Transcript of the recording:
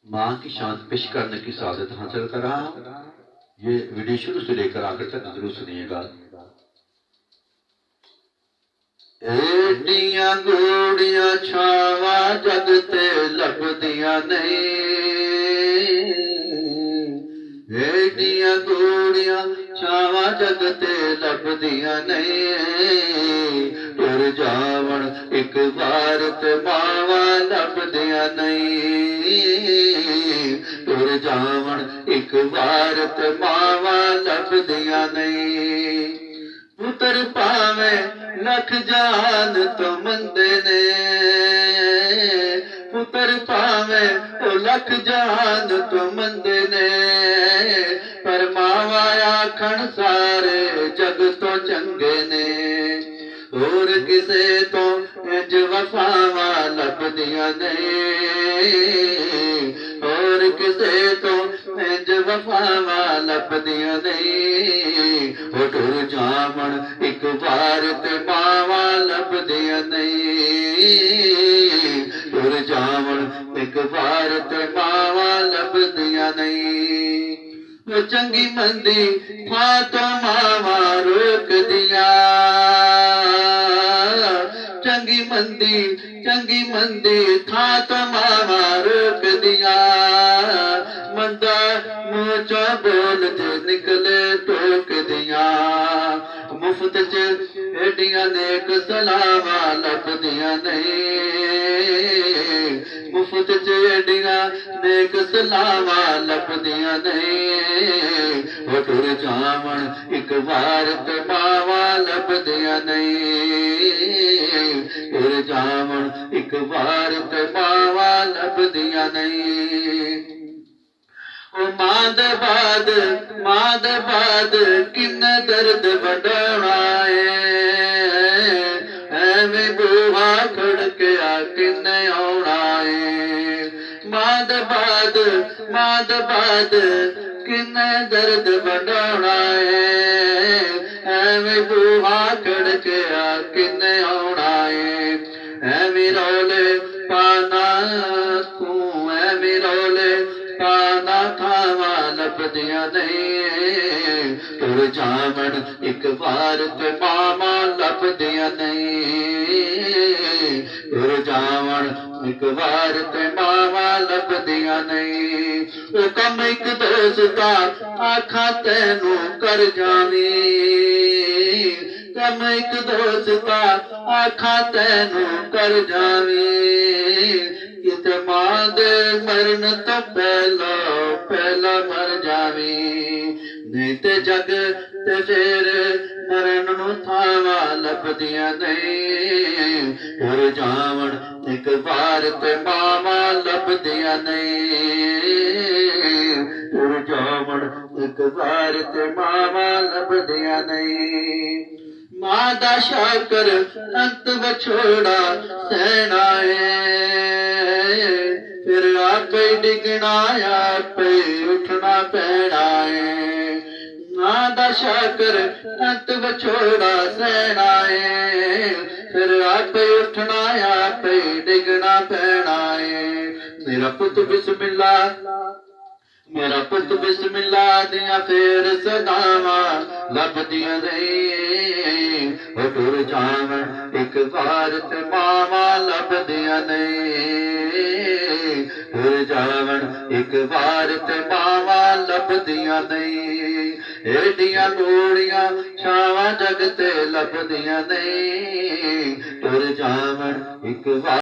माँ की शान पेश करने की सादत हासिल कर रहा हूँ। ये वीडियो शुरू से लेकर आखिर तक जरूर सुनिएगा। एडियां गूड़ियां छावा जग ते लभदियां नहीं, एडियां गूड़ियां छावा जग ते लभदियां नहीं, टुर जावण एक बार ते मावा लभदियां नहीं, टुर जावण एक बार ते मावा लभदियां नहीं। पुत्र पावे लख जान तो मंदे ने, पुत्र पावे लख जान तो मंदे ने, पर मावा आखण सारे जग तो चंगे ने। और किसे तो इंज वफावा लभदियां नहीं, और किसे तो इंज वफावा लभदियां नहीं, टुर जावण एक बार ते मावा लभदियां नहीं, टुर जावण एक बार ते मावा लभदियां नहीं। वो चंगी मंदी था तो मावा रोक दिया, चंगी मंदी था तो मावा रोक दिया, मंदा मुँह चो बोल जे निकले टोक दिया। मुफ्त च एडियां नेक सलावा लभदियां नहीं, मुफ्त च एडियां नेक सलावा लभदियां नहीं, टुर जावण एक बार ते मावा लभदियां नहीं, टुर जावण एक बार ते मावा लभदियां नहीं। मां दे बाद किन्ने दर्द वडाउणा है, एवें बूहा खड़किया किन्ने आउणा है। मां दे बाद किन्ने दर्द वडाउणा है, एवें बूहा खड़किया किन्ने आउणा है। एवें रौले पाना तू, एवें रौले पाना खावा लभदियां नहीं, टुर जावण एक बार ते मावा लभदियां नहीं, टुर जावण एक बार ते मावा लभदियां नहीं। ओ कम एक दोस्ता आखा तैनू कर जावी, कम एक दोस्ता आखा तैनू कर जावी, किते मां दे मरण तो पहला मर जावी, नहीं ते जग ते फिर मरण नू थावा लभदियां नहीं, टुर जावण एक बार ते मावा लभदियां नहीं, टुर जावण एक बार ते मावा लभदियां नहीं। मां दा शाकर अंत वछोड़ा सहना है, फिर आपे डिगना आपे उठना पैना है। मां दा शाकर अंत वछोड़ा सहना है, फिर आपे उठना आपे डिगना पैना है। मेरा पुत बिस्मिल्ला, मेरा पुत बिस्मिल्ला दिया फिर सदावा लभदियां नहीं, टुर जावण एक बार ते मावा लभदियां नहीं, टुर जावण एक बार ते मावा लभदियां नहीं। एडियां गूड़ियां छावा जग ते लभदियां नहीं, टुर जावण एक बार